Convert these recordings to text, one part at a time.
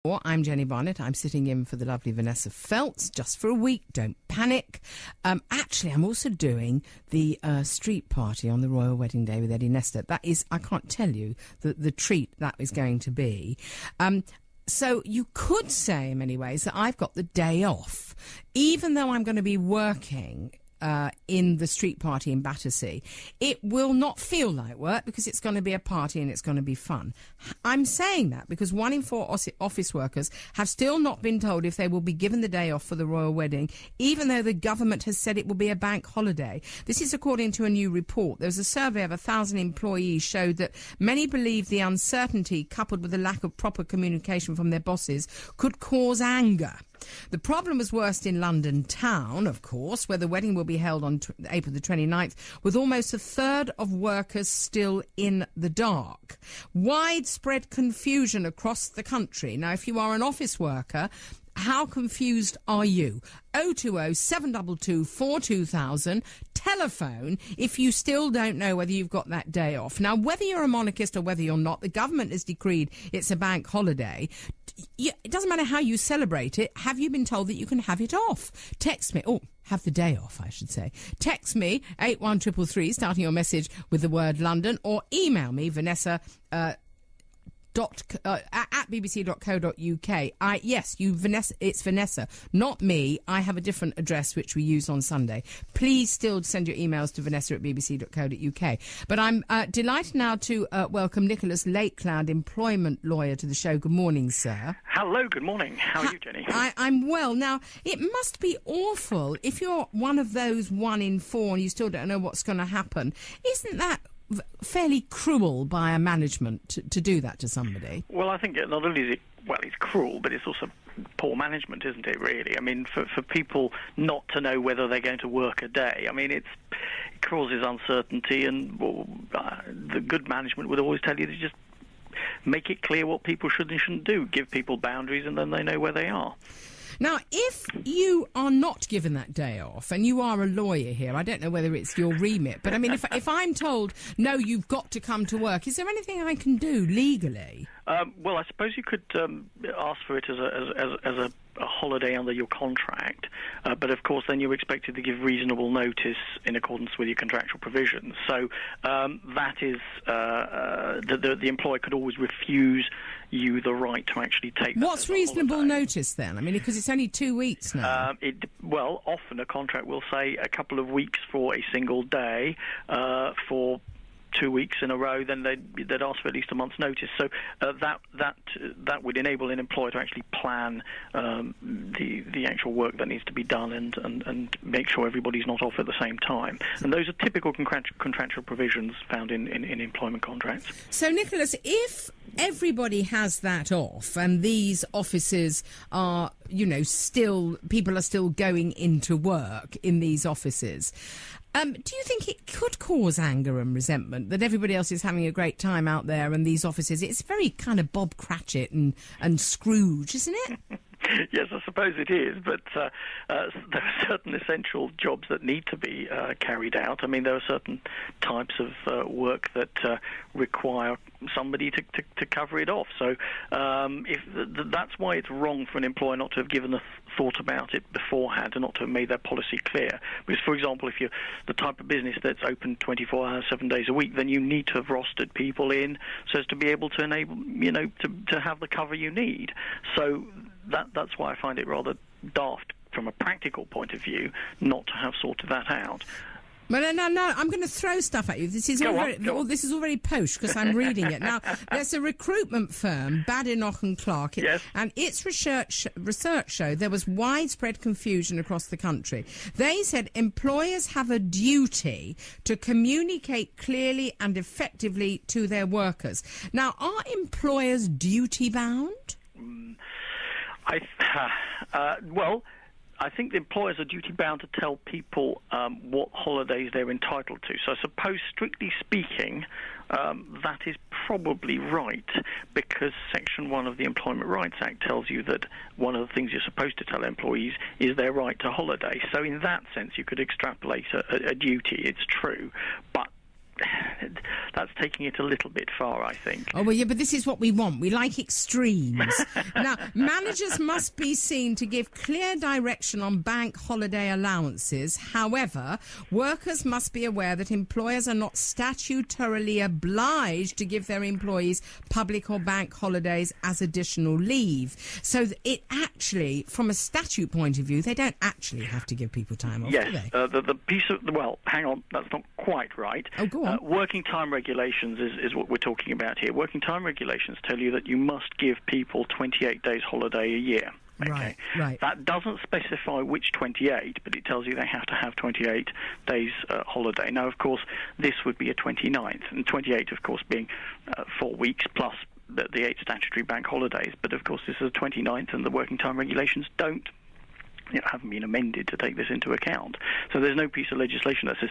I'm Jenny Barnett. I'm sitting in for the lovely Vanessa Feltz just for a week. Don't panic. Actually, I'm also doing the street party on the Royal Wedding Day with Eddie Nestor. That is, I can't tell you the treat that is going to be. So you could say in many ways that I've got the day off, even though I'm going to be working in the street party in Battersea. It will not feel like work because it's going to be a party and it's going to be fun. I'm saying that because 1 in 4 office workers have still not been told if they will be given the day off for the royal wedding, even though the government has said it will be a bank holiday. This is according to a new report. There was a survey of 1,000 employees showed that many believe the uncertainty coupled with the lack of proper communication from their bosses could cause anger. The problem was worst in London town, of course, where the wedding will be held on April the 29th, with almost a third of workers still in the dark. Widespread confusion across the country. Now, if you are an office worker, how confused are you? 020 722 42000. Telephone if you still don't know whether you've got that day off. Now, whether you're a monarchist or whether you're not, the government has decreed it's a bank holiday. It doesn't matter how you celebrate it. Have you been told that you can have it off? Text me. Have the day off, I should say. Text me 81333, starting your message with the word London, or email me, Vanessa, at bbc.co.uk. Yes, Vanessa, it's Vanessa, not me. I have a different address which we use on Sunday. Please still send your emails to vanessa at bbc.co.uk. But I'm delighted now to welcome Nicholas Lakeland, employment lawyer, to the show. Good morning, sir. Hello, good morning. How are you, Jenny? I'm well. Now, it must be awful if you're one of those 1 in 4 and you still don't know what's going to happen. Isn't that fairly cruel by a management to do that to somebody? Well, I think not only is it, it's cruel, but it's also poor management, isn't it, really? I mean, for people not to know whether they're going to work a day, I mean, it causes uncertainty, and the good management would always tell you to just make it clear what people should and shouldn't do, give people boundaries, and then they know where they are. Now, if you are not given that day off, and you are a lawyer here, I don't know whether it's your remit, but I mean, if I'm told, no, you've got to come to work, is there anything I can do legally? Well, I suppose you could ask for it as a holiday under your contract, but of course then you're expected to give reasonable notice in accordance with your contractual provisions. So that is the employer could always refuse you the right to actually take that. What's reasonable notice then? I mean, because it's only 2 weeks now. Often a contract will say a couple of weeks for a single day. For 2 weeks in a row, then they'd ask for at least a month's notice. So that would enable an employer to actually plan the actual work that needs to be done and make sure everybody's not off at the same time. And those are typical contractual provisions found in employment contracts. So, Nicholas, if everybody has that off and these offices are, people are still going into work in these offices, do you think it could cause anger and resentment that everybody else is having a great time out there and these offices? It's very kind of Bob Cratchit and Scrooge, isn't it? Yes, I suppose it is, but there are certain essential jobs that need to be carried out. I mean, there are certain types of work that require somebody to cover it off. So that's why it's wrong for an employer not to have given a thought about it beforehand and not to have made their policy clear. Because, for example, if you're the type of business that's open 24 hours, 7 days a week, then you need to have rostered people in so as to be able to enable, to have the cover you need. So that's why I find it rather daft from a practical point of view not to have sorted that out. Well, no, I'm going to throw stuff at you. This is this is all very posh because I'm reading it. Now, there's a recruitment firm, Badenoch and Clark, yes, and its research showed there was widespread confusion across the country. They said employers have a duty to communicate clearly and effectively to their workers. Now, are employers duty-bound? I think the employers are duty-bound to tell people what holidays they're entitled to. So I suppose, strictly speaking, that is probably right, because Section 1 of the Employment Rights Act tells you that one of the things you're supposed to tell employees is their right to holiday. So in that sense, you could extrapolate a duty, it's true. But that's taking it a little bit far, I think. Oh, well, yeah, but this is what we want. We like extremes. Now, managers must be seen to give clear direction on bank holiday allowances. However, workers must be aware that employers are not statutorily obliged to give their employees public or bank holidays as additional leave. So it actually, from a statute point of view, they don't actually have to give people time off, yes, do they? The piece of... Well, hang on, that's not quite right. Oh, go on. Working time regulations is what we're talking about here. Working time regulations tell you that you must give people 28 days holiday a year. Okay. Right. That doesn't specify which 28, but it tells you they have to have 28 days holiday. Now, of course, this would be a 29th, and 28, of course, being 4 weeks plus the 8 statutory bank holidays. But, of course, this is a 29th, and the working time regulations haven't been amended to take this into account. So there's no piece of legislation that says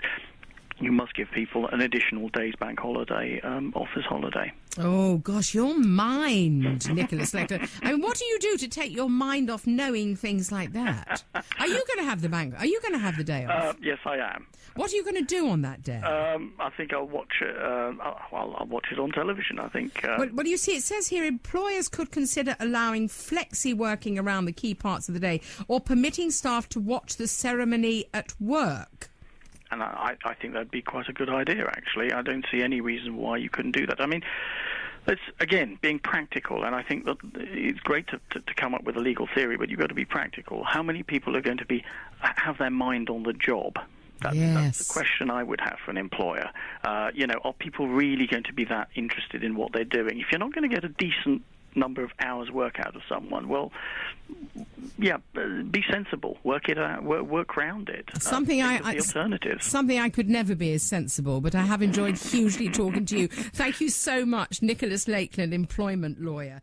you must give people an additional day's bank holiday off as holiday. Oh, gosh, your mind, Nicholas Lakeland. I mean, what do you do to take your mind off knowing things like that? Are you going to have the bank? Are you going to have the day off? Yes, I am. What are you going to do on that day? I think I'll watch it. I'll watch it on television, I think. Well, you see, it says here employers could consider allowing flexi working around the key parts of the day or permitting staff to watch the ceremony at work. And I think that'd be quite a good idea, actually. I don't see any reason why you couldn't do that. I mean, it's, again, being practical, and I think that it's great to come up with a legal theory, but you've got to be practical. How many people are going to have their mind on the job? That's the question I would have for an employer. Are people really going to be that interested in what they're doing? If you're not going to get a decent number of hours work out of someone, well, yeah, be sensible, work it out, work around it. Something alternatives. Something I could never be as sensible, but I have enjoyed hugely talking to you. Thank you so much, Nicholas Lakeland, employment lawyer.